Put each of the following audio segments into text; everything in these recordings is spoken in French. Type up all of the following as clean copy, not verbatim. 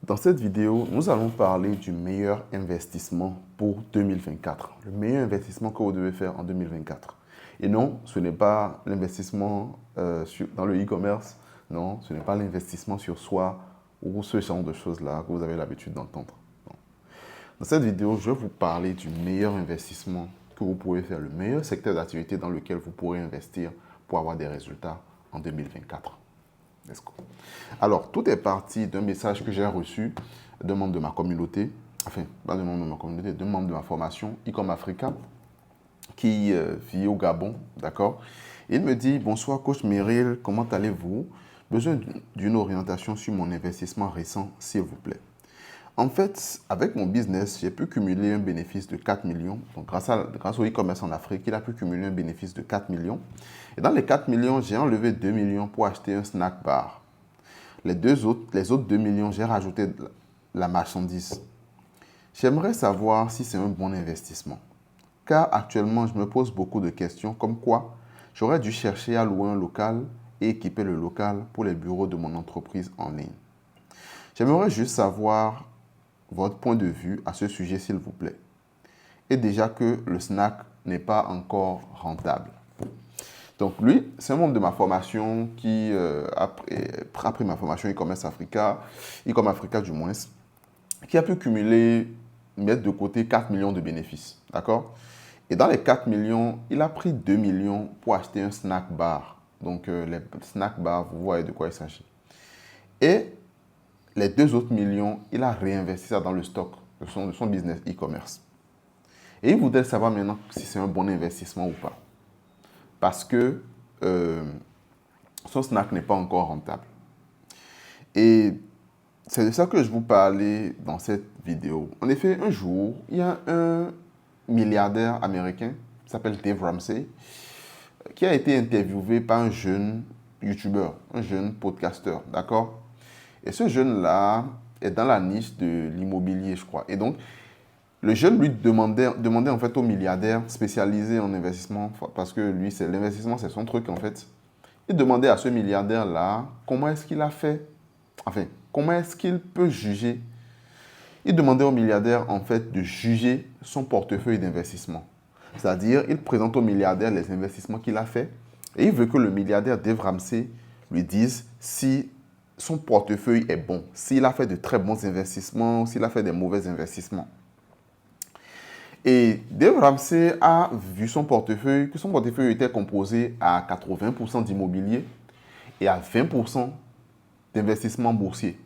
Dans cette vidéo, nous allons parler du meilleur investissement pour 2024. Le meilleur investissement que vous devez faire en 2024. Et non, ce n'est pas l'investissement dans le e-commerce. Non, ce n'est pas l'investissement sur soi ou ce genre de choses-là que vous avez l'habitude d'entendre. Dans cette vidéo, je vais vous parler du meilleur investissement que vous pouvez faire, le meilleur secteur d'activité dans lequel vous pourrez investir pour avoir des résultats en 2024. Let's go. Alors, tout est parti d'un message que j'ai reçu d'un membre de ma communauté, enfin, pas d'un membre de ma communauté, d'un membre de ma formation, Ecom Africa, qui vit au Gabon, d'accord? Il me dit, bonsoir coach Meryl, comment allez-vous? Besoin d'une orientation sur mon investissement récent, s'il vous plaît. En fait, avec mon business, j'ai pu cumuler un bénéfice de 4 millions. Donc, grâce au e-commerce en Afrique, il a pu cumuler un bénéfice de 4 millions. Et dans les 4 millions, j'ai enlevé 2 millions pour acheter un snack bar. Les autres 2 millions, j'ai rajouté de la marchandise. J'aimerais savoir si c'est un bon investissement. Car actuellement, je me pose beaucoup de questions comme quoi j'aurais dû chercher à louer un local et équiper le local pour les bureaux de mon entreprise en ligne. J'aimerais juste savoir votre point de vue à ce sujet, s'il vous plaît. Et déjà que le snack n'est pas encore rentable. Donc lui, c'est un membre de ma formation qui a pris ma formation e-commerce Africa, e-commerce Africa du moins, qui a pu cumuler, mettre de côté 4 millions de bénéfices. D'accord? Et dans les 4 millions, il a pris 2 millions pour acheter un snack bar. Donc les snack bars, vous voyez de quoi il s'agit. Et les 2 autres millions, il a réinvesti ça dans le stock de son business e-commerce. Et il voudrait savoir maintenant si c'est un bon investissement ou pas. Parce que son snack n'est pas encore rentable. Et c'est de ça que je vous parlais dans cette vidéo. En effet, un jour, il y a un milliardaire américain qui s'appelle Dave Ramsey qui a été interviewé par un jeune YouTuber, un jeune podcasteur, d'accord? Et ce jeune-là est dans la niche de l'immobilier, je crois. Et donc, le jeune lui demandait en fait au milliardaire spécialisé en investissement, parce que lui, l'investissement, c'est son truc en fait. Il demandait à ce milliardaire-là comment est-ce qu'il a fait, enfin, comment est-ce qu'il peut juger. Il demandait au milliardaire en fait de juger son portefeuille d'investissement. C'est-à-dire, il présente au milliardaire les investissements qu'il a fait et il veut que le milliardaire Dave Ramsey lui dise si son portefeuille est bon, s'il a fait de très bons investissements ou s'il a fait des mauvais investissements. Et Dave Ramsey a vu que son portefeuille était composé à 80% d'immobilier et à 20% d'investissement boursier.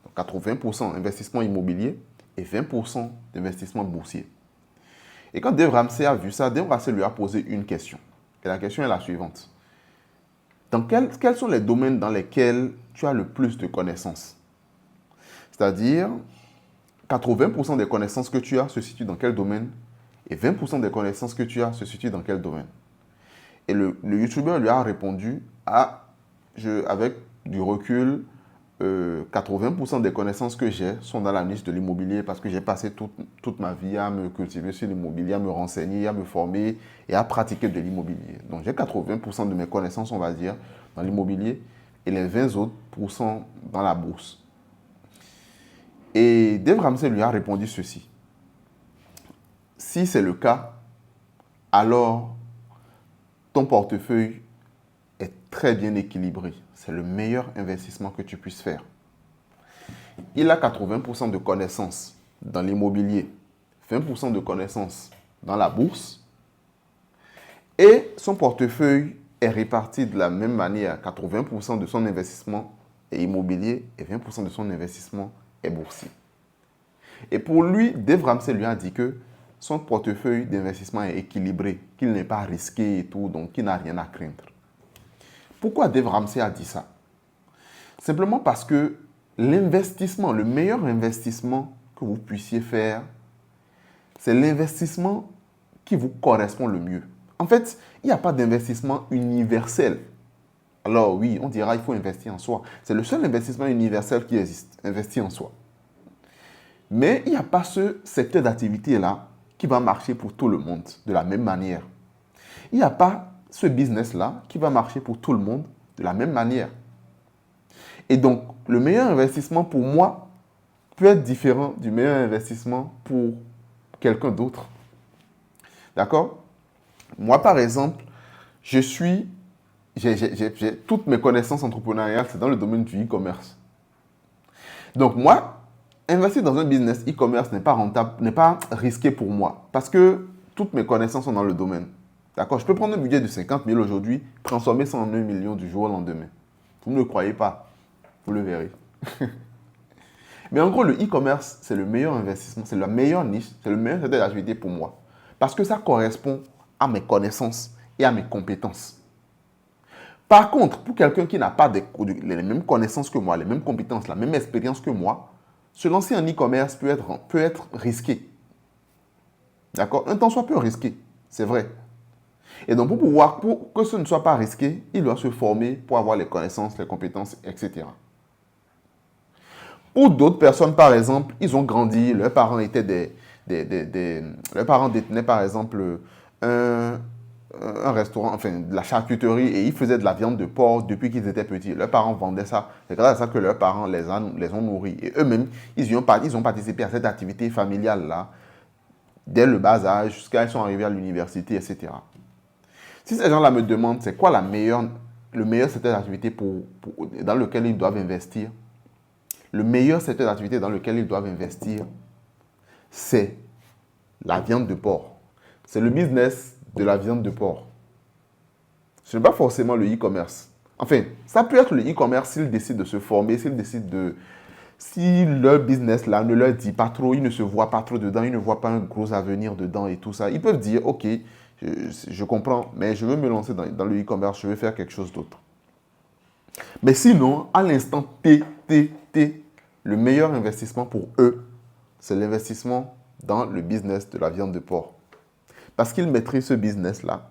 Donc 80% d'investissement immobilier et 20% d'investissement boursier. Et quand Dave Ramsey a vu ça, Dave Ramsey lui a posé une question. Et la question est la suivante. Quels sont les domaines dans lesquels tu as le plus de connaissances? C'est-à-dire, 80% des connaissances que tu as se situent dans quel domaine et 20% des connaissances que tu as se situent dans quel domaine? Et le YouTuber lui a répondu avec du recul, 80% des connaissances que j'ai sont dans la niche de l'immobilier parce que j'ai passé toute ma vie à me cultiver sur l'immobilier, à me renseigner, à me former et à pratiquer de l'immobilier. Donc j'ai 80% de mes connaissances, on va dire, dans l'immobilier et les 20 autres pourcents dans la bourse. Et Dave Ramsey lui a répondu ceci. Si c'est le cas, alors ton portefeuille est très bien équilibré. C'est le meilleur investissement que tu puisses faire. Il a 80% de connaissances dans l'immobilier, 20% de connaissances dans la bourse et son portefeuille est réparti de la même manière. 80% de son investissement est immobilier et 20% de son investissement est boursier. Et pour lui, Dave Ramsey lui a dit que son portefeuille d'investissement est équilibré, qu'il n'est pas risqué et tout, donc qu'il n'a rien à craindre. Pourquoi Dave Ramsey a dit ça? Simplement parce que l'investissement, le meilleur investissement que vous puissiez faire, c'est l'investissement qui vous correspond le mieux. En fait, il n'y a pas d'investissement universel. Alors oui, on dira qu'il faut investir en soi. C'est le seul investissement universel qui existe, investir en soi. Mais il n'y a pas ce secteur d'activité-là qui va marcher pour tout le monde de la même manière. Il n'y a pas ce business-là qui va marcher pour tout le monde de la même manière. Et donc, le meilleur investissement pour moi, peut être différent du meilleur investissement pour quelqu'un d'autre. D'accord? Moi, par exemple, j'ai toutes mes connaissances entrepreneuriales, c'est dans le domaine du e-commerce. Donc moi, investir dans un business e-commerce n'est pas rentable, n'est pas risqué pour moi parce que toutes mes connaissances sont dans le domaine. D'accord? Je peux prendre un budget de 50 000 aujourd'hui, transformer ça en 1 million du jour au lendemain. Vous ne le croyez pas, vous le verrez. Mais en gros, le e-commerce, c'est le meilleur investissement, c'est la meilleure niche, c'est le meilleur secteur d'activité pour moi. Parce que ça correspond à mes connaissances et à mes compétences. Par contre, pour quelqu'un qui n'a pas les mêmes connaissances que moi, les mêmes compétences, la même expérience que moi, se lancer en e-commerce peut être risqué. D'accord? Un temps soit peu risqué, c'est vrai. Et donc, pour que ce ne soit pas risqué, il doit se former pour avoir les connaissances, les compétences, etc. Pour d'autres personnes, par exemple, ils ont grandi, leurs parents étaient leurs parents détenaient, par exemple, un restaurant, enfin, de la charcuterie, et ils faisaient de la viande de porc depuis qu'ils étaient petits. Leurs parents vendaient ça. C'est grâce à ça que leurs parents les ont nourris. Et eux-mêmes, ils ont participé à cette activité familiale-là, dès le bas âge, jusqu'à ils sont arrivés à l'université, etc. Si ces gens-là me demandent c'est quoi le meilleur secteur d'activité dans lequel ils doivent investir, le meilleur secteur d'activité dans lequel ils doivent investir, c'est la viande de porc. C'est le business de la viande de porc. Ce n'est pas forcément le e-commerce. Enfin, ça peut être le e-commerce s'ils décident de se former, si leur business là ne leur dit pas trop, ils ne se voient pas trop dedans, ils ne voient pas un gros avenir dedans et tout ça. Ils peuvent dire, ok, je comprends, mais je veux me lancer dans le e-commerce, je veux faire quelque chose d'autre. Mais sinon, à l'instant T, le meilleur investissement pour eux, c'est l'investissement dans le business de la viande de porc. Parce qu'ils maîtrisent ce business-là.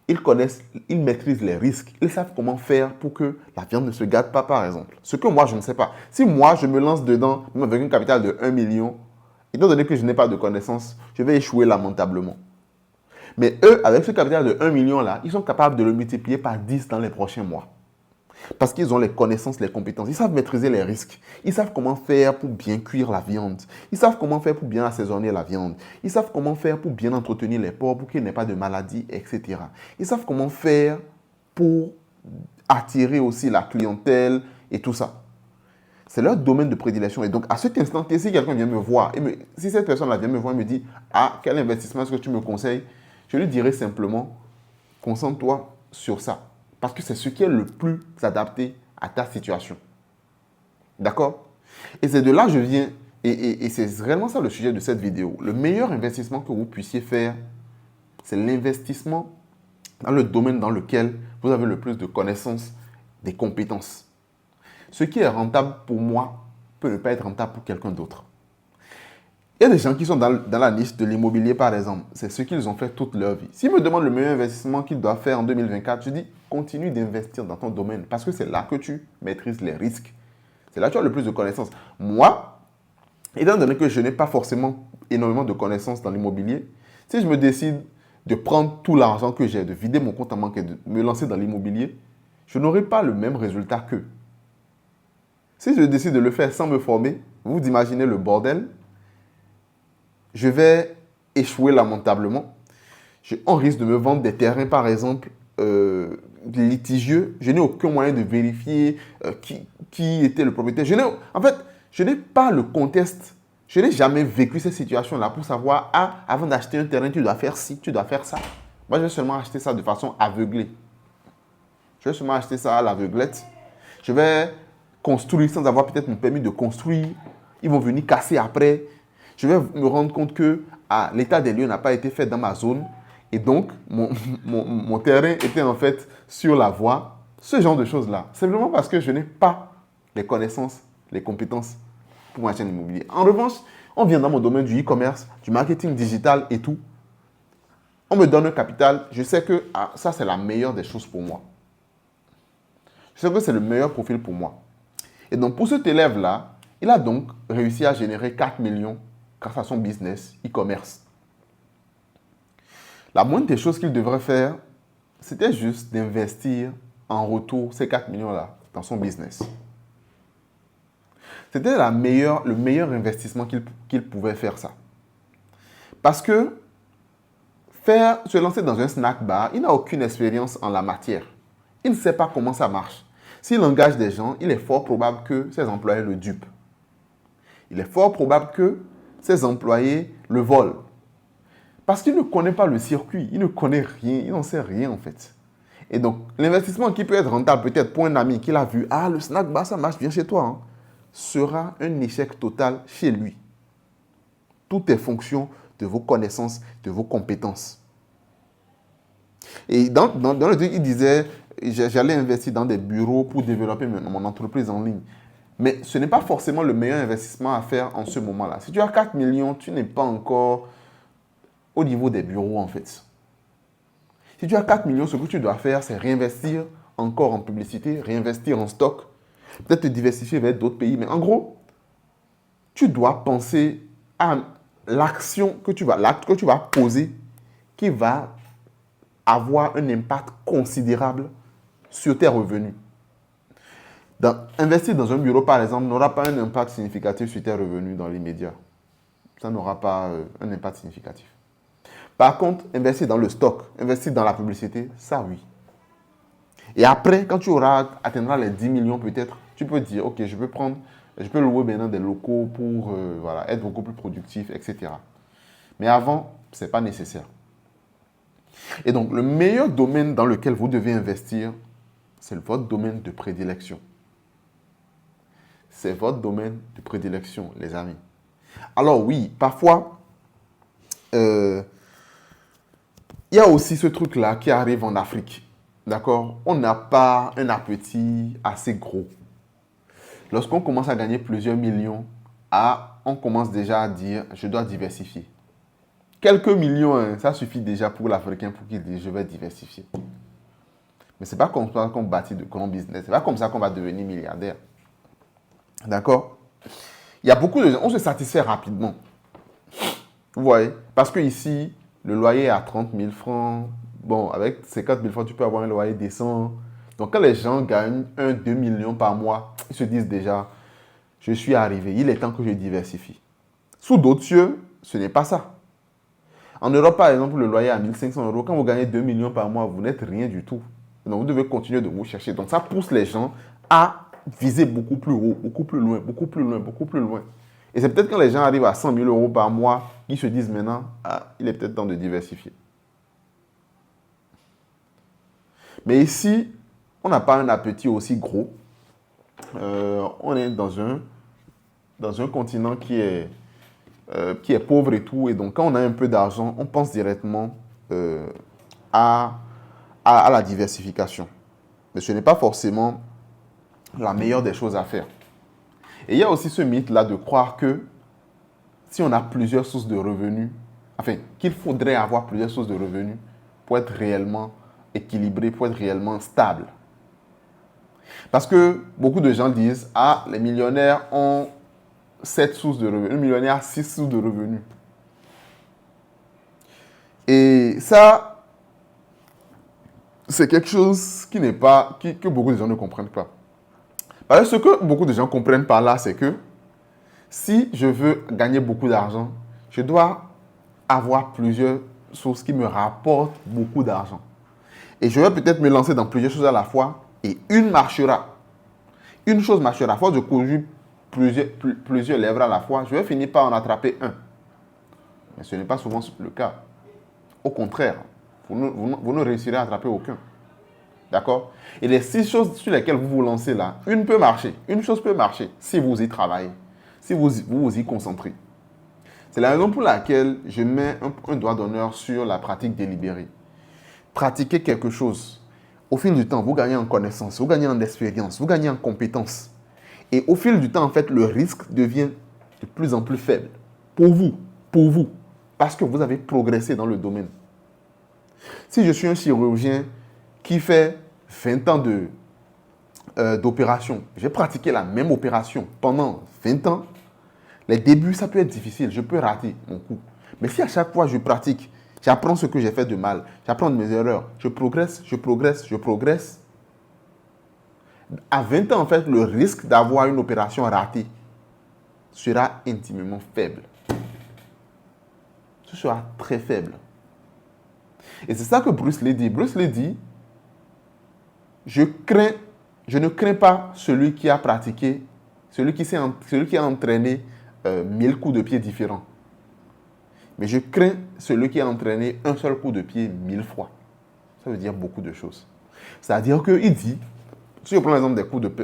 Ils maîtrisent les risques. Ils savent comment faire pour que la viande ne se gâte pas, par exemple. Ce que moi, je ne sais pas. Si moi, je me lance dedans, même avec un capital de 1 million, étant donné que je n'ai pas de connaissances, je vais échouer lamentablement. Mais eux, avec ce capital de 1 million-là, ils sont capables de le multiplier par 10 dans les prochains mois. Parce qu'ils ont les connaissances, les compétences. Ils savent maîtriser les risques. Ils savent comment faire pour bien cuire la viande. Ils savent comment faire pour bien assaisonner la viande. Ils savent comment faire pour bien entretenir les porcs, pour qu'il n'y ait pas de maladies, etc. Ils savent comment faire pour attirer aussi la clientèle et tout ça. C'est leur domaine de prédilection. Et donc, à cet instant, si quelqu'un vient me voir, si cette personne-là vient me voir et me dit « Ah, quel investissement est-ce que tu me conseilles ?» Je lui dirai simplement « Concentre-toi sur ça. » Parce que c'est ce qui est le plus adapté à ta situation. D'accord? Et c'est de là que je viens, et c'est réellement ça le sujet de cette vidéo. Le meilleur investissement que vous puissiez faire, c'est l'investissement dans le domaine dans lequel vous avez le plus de connaissances, des compétences. Ce qui est rentable pour moi peut ne pas être rentable pour quelqu'un d'autre. Il y a des gens qui sont dans la niche de l'immobilier, par exemple. C'est ce qu'ils ont fait toute leur vie. S'ils me demandent le meilleur investissement qu'ils doivent faire en 2024, je dis, continue d'investir dans ton domaine parce que c'est là que tu maîtrises les risques. C'est là que tu as le plus de connaissances. Moi, étant donné que je n'ai pas forcément énormément de connaissances dans l'immobilier, si je me décide de prendre tout l'argent que j'ai, de vider mon compte en banque et de me lancer dans l'immobilier, je n'aurai pas le même résultat qu'eux. Si je décide de le faire sans me former, vous imaginez le bordel. Je vais échouer lamentablement. On risque de me vendre des terrains, par exemple, litigieux. Je n'ai aucun moyen de vérifier qui était le propriétaire. En fait, je n'ai pas le contexte. Je n'ai jamais vécu cette situation-là pour savoir, avant d'acheter un terrain, tu dois faire ci, tu dois faire ça. Moi, je vais seulement acheter ça de façon aveuglée. Je vais seulement acheter ça à l'aveuglette. Je vais construire sans avoir peut-être mon permis de construire. Ils vont venir casser après. Je vais me rendre compte que l'état des lieux n'a pas été fait dans ma zone. Et donc, mon terrain était en fait sur la voie. Ce genre de choses-là. Simplement parce que je n'ai pas les connaissances, les compétences pour m'acheter un immobilier. En revanche, on vient dans mon domaine du e-commerce, du marketing digital et tout. On me donne un capital. Je sais que ça, c'est la meilleure des choses pour moi. Je sais que c'est le meilleur profil pour moi. Et donc, pour cet élève-là, il a donc réussi à générer 4 millions grâce à son business e-commerce. La moindre des choses qu'il devrait faire, c'était juste d'investir en retour ces 4 millions-là dans son business. C'était le meilleur investissement qu'il pouvait faire ça. Parce que se lancer dans un snack bar, il n'a aucune expérience en la matière. Il ne sait pas comment ça marche. S'il engage des gens, il est fort probable que ses employés le dupent. Il est fort probable que ses employés le volent. Parce qu'il ne connaît pas le circuit, il ne connaît rien, il n'en sait rien en fait. Et donc, l'investissement qui peut être rentable peut-être pour un ami qu'il a vu, le snack bar, ça marche bien chez toi, hein, sera un échec total chez lui. Tout est fonction de vos connaissances, de vos compétences. Et dans le truc, il disait, j'allais investir dans des bureaux pour développer mon entreprise en ligne. Mais ce n'est pas forcément le meilleur investissement à faire en ce moment-là. Si tu as 4 millions, tu n'es pas encore au niveau des bureaux en fait. Si tu as 4 millions, ce que tu dois faire, c'est réinvestir encore en publicité, réinvestir en stock, peut-être te diversifier vers d'autres pays. Mais en gros, tu dois penser à l'acte que tu vas poser qui va avoir un impact considérable sur tes revenus. Investir dans un bureau, par exemple, n'aura pas un impact significatif sur tes revenus dans l'immédiat. Ça n'aura pas un impact significatif. Par contre, investir dans le stock, investir dans la publicité, ça oui. Et après, quand tu atteindras les 10 millions peut-être, tu peux dire, ok, je peux louer maintenant des locaux pour être beaucoup plus productif, etc. Mais avant, ce n'est pas nécessaire. Et donc, le meilleur domaine dans lequel vous devez investir, c'est votre domaine de prédilection. C'est votre domaine de prédilection, les amis. Alors oui, parfois, il y a aussi ce truc-là qui arrive en Afrique. D'accord? On n'a pas un appétit assez gros. Lorsqu'on commence à gagner plusieurs millions, on commence déjà à dire, je dois diversifier. Quelques millions, ça suffit déjà pour l'Africain pour qu'il dise, je vais diversifier. Mais ce n'est pas comme ça qu'on bâtit de grands business. Ce n'est pas comme ça qu'on va devenir milliardaire. D'accord? Il y a beaucoup de gens, on se satisfait rapidement. Vous voyez? Parce que ici, le loyer est à 30 000 francs. Bon, avec ces 4 000 francs, tu peux avoir un loyer décent. Donc, quand les gens gagnent 2 millions par mois, ils se disent déjà, je suis arrivé, il est temps que je diversifie. Sous d'autres cieux, ce n'est pas ça. En Europe, par exemple, le loyer est à 1 500 euros. Quand vous gagnez 2 millions par mois, vous n'êtes rien du tout. Donc, vous devez continuer de vous chercher. Donc, ça pousse les gens à viser beaucoup plus haut, beaucoup plus loin, beaucoup plus loin, beaucoup plus loin. Et c'est peut-être quand les gens arrivent à 100 000 euros par mois qu'ils se disent maintenant, il est peut-être temps de diversifier. Mais ici, on n'a pas un appétit aussi gros. On est dans un continent qui est pauvre et tout. Et donc, quand on a un peu d'argent, on pense directement à la diversification. Mais ce n'est pas forcément la meilleure des choses à faire. Et il y a aussi ce mythe-là de croire que si on a plusieurs sources de revenus, qu'il faudrait avoir plusieurs sources de revenus pour être réellement équilibré, pour être réellement stable. Parce que beaucoup de gens disent, les millionnaires ont 7 sources de revenus, un millionnaire a 6 sources de revenus. Et ça, c'est quelque chose que beaucoup de gens ne comprennent pas. Parce que ce que beaucoup de gens comprennent par là, c'est que si je veux gagner beaucoup d'argent, je dois avoir plusieurs sources qui me rapportent beaucoup d'argent. Et je vais peut-être me lancer dans plusieurs choses à la fois et une marchera. Une chose marchera. À force de conjuguer plusieurs lèvres à la fois, je vais finir par en attraper un. Mais ce n'est pas souvent le cas. Au contraire, vous ne réussirez à attraper aucun. D'accord? Et les 6 choses sur lesquelles vous vous lancez là, une peut marcher. Une chose peut marcher si vous y travaillez, si vous vous y concentrez. C'est la raison pour laquelle je mets un doigt d'honneur sur la pratique délibérée. Pratiquez quelque chose. Au fil du temps, vous gagnez en connaissance, vous gagnez en expérience, vous gagnez en compétence. Et au fil du temps, en fait, le risque devient de plus en plus faible. Pour vous. Parce que vous avez progressé dans le domaine. Si je suis un chirurgien qui fait 20 ans d'opération, j'ai pratiqué la même opération pendant 20 ans, les débuts, ça peut être difficile, je peux rater mon coup. Mais si à chaque fois je pratique, j'apprends ce que j'ai fait de mal, j'apprends de mes erreurs, je progresse. À 20 ans, en fait, le risque d'avoir une opération ratée sera intimement faible. Ce sera très faible. Et c'est ça que Bruce Lee dit. Bruce Lee dit, je ne crains pas celui qui a pratiqué, celui qui a entraîné 1000 coups de pied différents. Mais je crains celui qui a entraîné un seul coup de pied 1000 fois. Ça veut dire beaucoup de choses. C'est-à-dire qu'il dit, si je prends l'exemple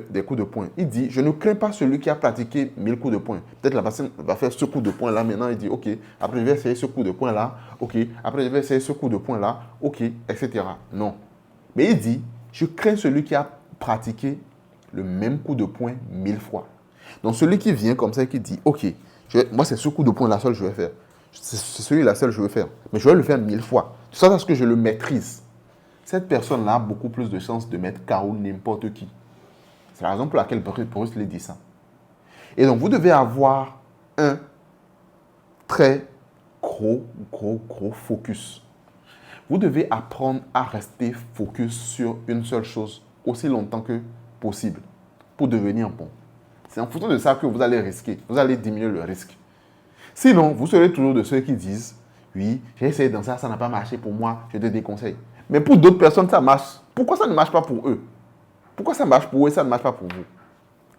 des coups de poing, il dit, je ne crains pas celui qui a pratiqué 1000 coups de poing. Peut-être la personne va faire ce coup de poing là, maintenant il dit, ok, après je vais essayer ce coup de poing là, ok, après je vais essayer ce coup de poing là, ok, etc. Non. Mais il dit, je crains celui qui a pratiqué le même coup de poing 1000 fois. Donc celui qui vient comme ça et qui dit, ok, moi c'est ce coup de poing là seul que je vais faire. C'est celui-là seul que je veux faire. Mais je vais le faire 1000 fois. C'est ça parce que je le maîtrise. Cette personne-là a beaucoup plus de chances de mettre KO n'importe qui. C'est la raison pour laquelle Bruce Lee dit ça. Et donc, vous devez avoir un très gros focus. Vous devez apprendre à rester focus sur une seule chose aussi longtemps que possible pour devenir bon. C'est en fonction de ça que vous allez risquer. Vous allez diminuer le risque. Sinon, vous serez toujours de ceux qui disent « Oui, j'ai essayé dans ça, ça n'a pas marché pour moi, je te déconseille. » Mais pour d'autres personnes, ça marche. Pourquoi ça ne marche pas pour eux? Pourquoi ça marche pour eux et ça ne marche pas pour vous?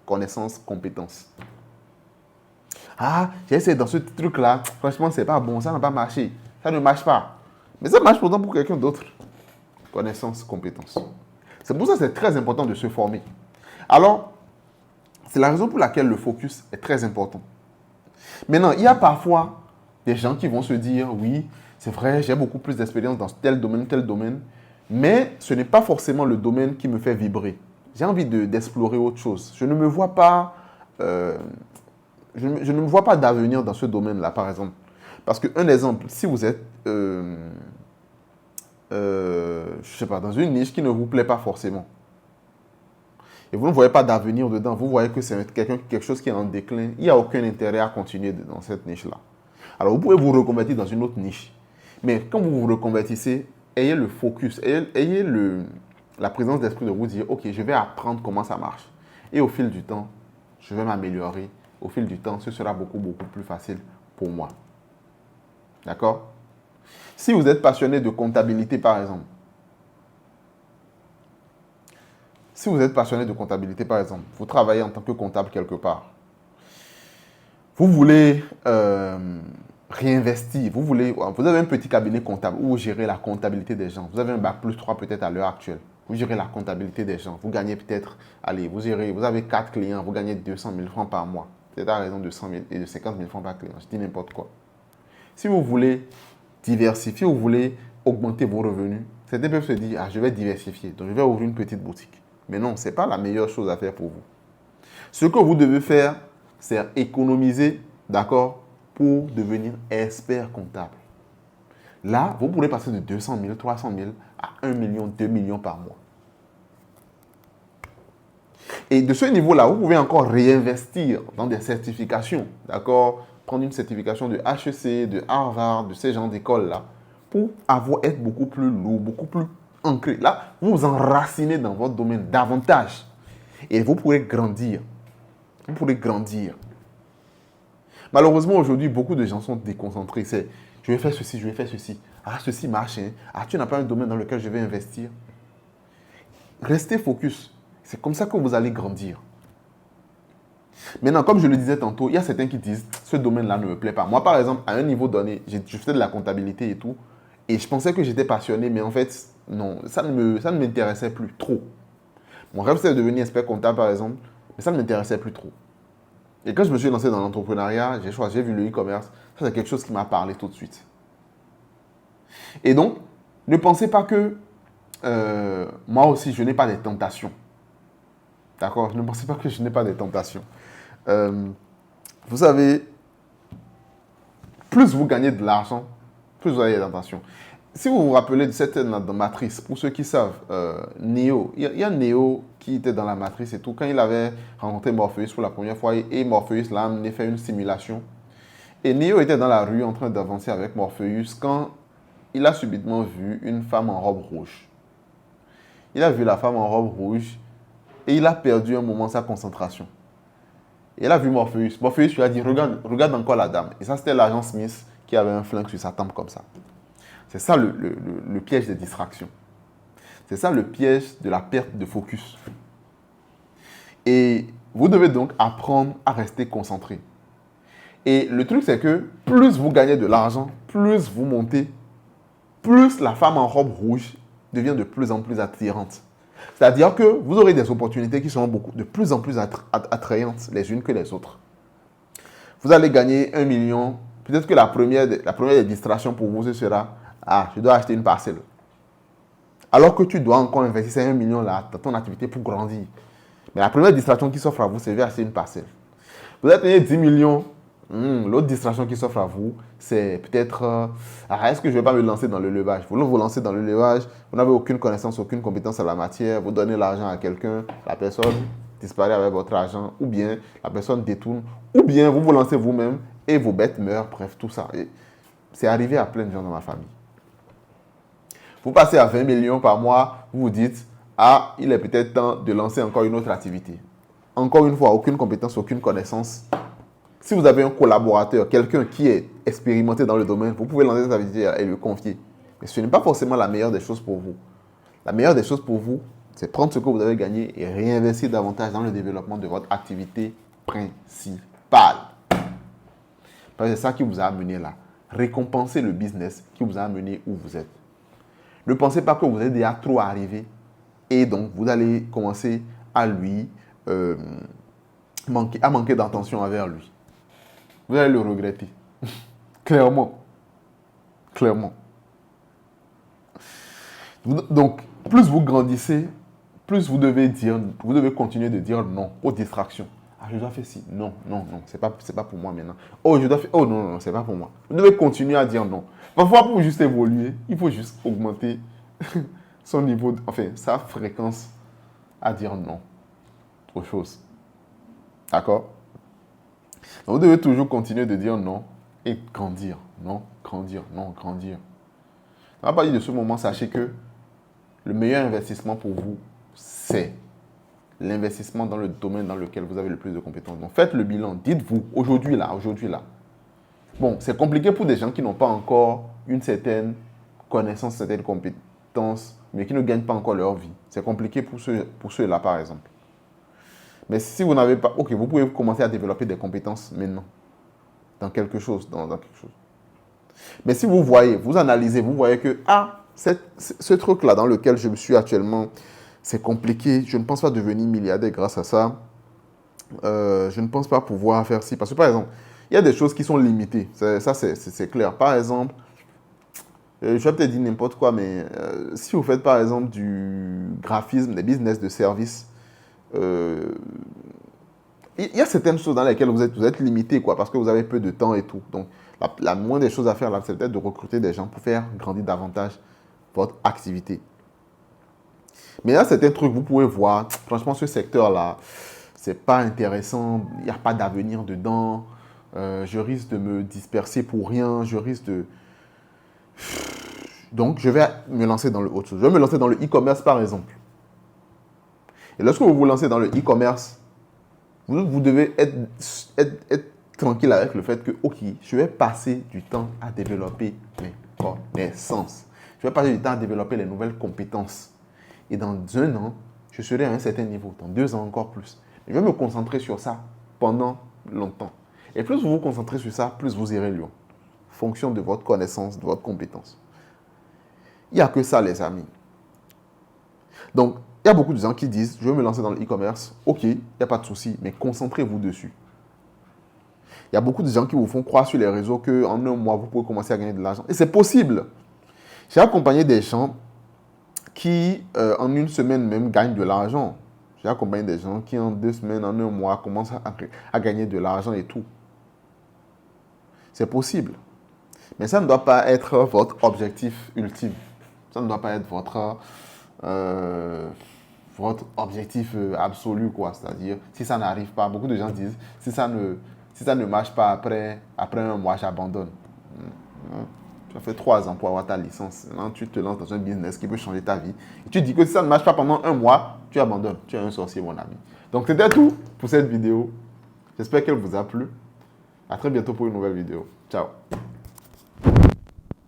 Connaissance, compétence. Ah, j'ai essayé dans ce truc-là, franchement, c'est pas bon, ça n'a pas marché. Ça ne marche pas. Mais ça marche pourtant pour quelqu'un d'autre. Connaissance, compétence. C'est pour ça que c'est très important de se former. Alors, c'est la raison pour laquelle le focus est très important. Maintenant, il y a parfois des gens qui vont se dire, oui, c'est vrai, j'ai beaucoup plus d'expérience dans tel domaine, mais ce n'est pas forcément le domaine qui me fait vibrer. J'ai envie d'explorer autre chose. Je ne me vois pas, je ne me vois pas d'avenir dans ce domaine-là, par exemple. Parce qu'un exemple, si vous êtes, je sais pas, dans une niche qui ne vous plaît pas forcément, et vous ne voyez pas d'avenir dedans, vous voyez que c'est quelque chose qui est en déclin, il n'y a aucun intérêt à continuer dans cette niche-là. Alors, vous pouvez vous reconvertir dans une autre niche. Mais quand vous vous reconvertissez, ayez le focus, ayez la présence d'esprit de vous dire, ok, je vais apprendre comment ça marche. Et au fil du temps, je vais m'améliorer. Au fil du temps, ce sera beaucoup plus facile pour moi. D'accord? Si vous êtes passionné de comptabilité, par exemple, vous travaillez en tant que comptable quelque part, vous voulez réinvestir, vous avez un petit cabinet comptable où vous gérez la comptabilité des gens. Vous avez un bac+3 peut-être à l'heure actuelle. Vous gérez la comptabilité des gens. Vous gagnez peut-être, vous avez 4 clients, vous gagnez 200 000 francs par mois. C'est à raison de 100 000 et de 50 000 francs par client. Je dis n'importe quoi. Si vous voulez diversifier, vous voulez augmenter vos revenus, certains peuvent se dire, je vais diversifier, donc je vais ouvrir une petite boutique. Mais non, ce n'est pas la meilleure chose à faire pour vous. Ce que vous devez faire, c'est économiser, d'accord, pour devenir expert comptable. Là, vous pourrez passer de 200 000, 300 000 à 1 million, 2 millions par mois. Et de ce niveau-là, vous pouvez encore réinvestir dans des certifications, d'accord, prendre une certification de HEC, de Harvard, de ces genres d'écoles-là, pour être beaucoup plus lourd, beaucoup plus ancré. Là, vous vous enracinez dans votre domaine davantage. Et vous pourrez grandir. Vous pourrez grandir. Malheureusement, aujourd'hui, beaucoup de gens sont déconcentrés. C'est, je vais faire ceci, je vais faire ceci. Ah, ceci marche. Hein. Ah, tu n'as pas un domaine dans lequel je vais investir. Restez focus. C'est comme ça que vous allez grandir. Maintenant, comme je le disais tantôt, il y a certains qui disent, ce domaine-là ne me plaît pas. Moi, par exemple, à un niveau donné, je faisais de la comptabilité et tout. Et je pensais que j'étais passionné, mais en fait, non, ça ne m'intéressait plus trop. Mon rêve, c'était de devenir expert comptable, par exemple, mais ça ne m'intéressait plus trop. Et quand je me suis lancé dans l'entrepreneuriat, j'ai vu le e-commerce. Ça, c'est quelque chose qui m'a parlé tout de suite. Et donc, ne pensez pas que moi aussi, je n'ai pas des tentations. D'accord? Ne pensez pas que je n'ai pas des tentations. Vous savez, plus vous gagnez de l'argent, plus vous avez des tentations. Si vous vous rappelez de cette matrice, pour ceux qui savent, Neo, il y a Neo qui était dans la matrice et tout. Quand il avait rencontré Morpheus pour la première fois, et Morpheus l'a amené faire une simulation. Et Neo était dans la rue en train d'avancer avec Morpheus quand il a subitement vu une femme en robe rouge. Il a vu la femme en robe rouge et il a perdu un moment sa concentration. Et il a vu Morpheus. Morpheus lui a dit, regarde encore la dame. Et ça, c'était l'agent Smith qui avait un flingue sur sa tempe comme ça. C'est ça le piège des distractions. C'est ça le piège de la perte de focus. Et vous devez donc apprendre à rester concentré. Et le truc, c'est que plus vous gagnez de l'argent, plus vous montez, plus la femme en robe rouge devient de plus en plus attirante. C'est-à-dire que vous aurez des opportunités qui seront de plus en plus attrayantes les unes que les autres. Vous allez gagner 1 million. Peut-être que la première des distractions pour vous, ce sera « Ah, je dois acheter une parcelle. » Alors que tu dois encore investir ces 1 million là dans ton activité pour grandir. Mais la première distraction qui s'offre à vous, c'est d'acheter une parcelle. Vous allez gagner 10 millions. L'autre distraction qui s'offre à vous, c'est peut-être est-ce que je ne vais pas me lancer dans le levage? Vous vous lancez dans le levage, vous n'avez aucune connaissance, aucune compétence à la matière, vous donnez l'argent à quelqu'un, la personne disparaît avec votre argent, ou bien la personne détourne, ou bien vous vous lancez vous-même et vos bêtes meurent, bref, tout ça. C'est arrivé à plein de gens dans ma famille. Vous passez à 20 millions par mois, vous vous dites, ah, il est peut-être temps de lancer encore une autre activité. Encore une fois, aucune compétence, aucune connaissance. Si vous avez un collaborateur, quelqu'un qui est expérimenté dans le domaine, vous pouvez lancer cette activité et le confier. Mais ce n'est pas forcément la meilleure des choses pour vous. La meilleure des choses pour vous, c'est prendre ce que vous avez gagné et réinvestir davantage dans le développement de votre activité principale. Parce que c'est ça qui vous a amené là. Récompenser le business qui vous a amené où vous êtes. Ne pensez pas que vous êtes déjà trop arrivé et donc vous allez commencer à lui manquer d'attention envers lui. Vous allez le regretter. Clairement. Clairement. Donc, plus vous grandissez, plus vous devez continuer de dire non aux distractions. Ah, je dois faire ci. Non, non, non, c'est pas pour moi maintenant. Oh, je dois faire. Oh, non, non, non, c'est pas pour moi. Vous devez continuer à dire non. Parfois, pour juste évoluer, il faut juste augmenter son niveau, sa fréquence à dire non. Autre chose. D'accord? Donc, vous devez toujours continuer de dire non et grandir. Non, grandir, non, grandir. À partir de ce moment, sachez que le meilleur investissement pour vous, c'est l'investissement dans le domaine dans lequel vous avez le plus de compétences. Donc, faites le bilan. Dites-vous, aujourd'hui là. Bon, c'est compliqué pour des gens qui n'ont pas encore une certaine connaissance, certaines compétences, mais qui ne gagnent pas encore leur vie. C'est compliqué pour ceux-là, par exemple. Mais si vous n'avez pas... Ok, vous pouvez commencer à développer des compétences maintenant. Dans quelque chose. Mais si vous voyez, vous analysez, vous voyez que, ce truc-là dans lequel je me suis actuellement, c'est compliqué. Je ne pense pas devenir milliardaire grâce à ça. Je ne pense pas pouvoir faire ci. Parce que, par exemple, il y a des choses qui sont limitées. Ça, c'est clair. Par exemple, je vais peut-être dire n'importe quoi, mais si vous faites, par exemple, du graphisme, des business de services, il y a certaines choses dans lesquelles vous êtes limité, quoi, parce que vous avez peu de temps et tout. Donc, la moindre des choses à faire, là, c'est peut-être de recruter des gens pour faire grandir davantage votre activité. Mais il y a certains trucs, vous pouvez voir, franchement, ce secteur-là, c'est pas intéressant, il n'y a pas d'avenir dedans, je risque de me disperser pour rien, Donc, je vais me lancer dans le autre chose. Je vais me lancer dans le e-commerce, par exemple. Et lorsque vous vous lancez dans le e-commerce, vous devez être tranquille avec le fait que, ok, je vais passer du temps à développer mes connaissances. Je vais passer du temps à développer les nouvelles compétences. Et dans 1 an, je serai à un certain niveau. Dans 2 ans, encore plus. Je vais me concentrer sur ça pendant longtemps. Et plus vous vous concentrez sur ça, plus vous irez loin. Fonction de votre connaissance, de votre compétence. Il n'y a que ça, les amis. Donc, il y a beaucoup de gens qui disent, je veux me lancer dans le e-commerce. Ok, il n'y a pas de souci, mais concentrez-vous dessus. Il y a beaucoup de gens qui vous font croire sur les réseaux qu'en 1 mois, vous pouvez commencer à gagner de l'argent. Et c'est possible. J'ai accompagné des gens qui, en 1 semaine même, gagnent de l'argent. J'ai accompagné des gens qui, en 2 semaines, en 1 mois, commencent à gagner de l'argent et tout. C'est possible. Mais ça ne doit pas être votre objectif ultime. Ça ne doit pas être votre objectif absolu, quoi. C'est-à-dire, si ça n'arrive pas, beaucoup de gens disent, si ça ne marche pas après 1 mois, j'abandonne. Tu as fait 3 ans pour avoir ta licence. Maintenant, tu te lances dans un business qui peut changer ta vie. Et tu dis que si ça ne marche pas pendant 1 mois, tu abandonnes. Tu es un sorcier, mon ami. Donc, c'était tout pour cette vidéo. J'espère qu'elle vous a plu. À très bientôt pour une nouvelle vidéo. Ciao.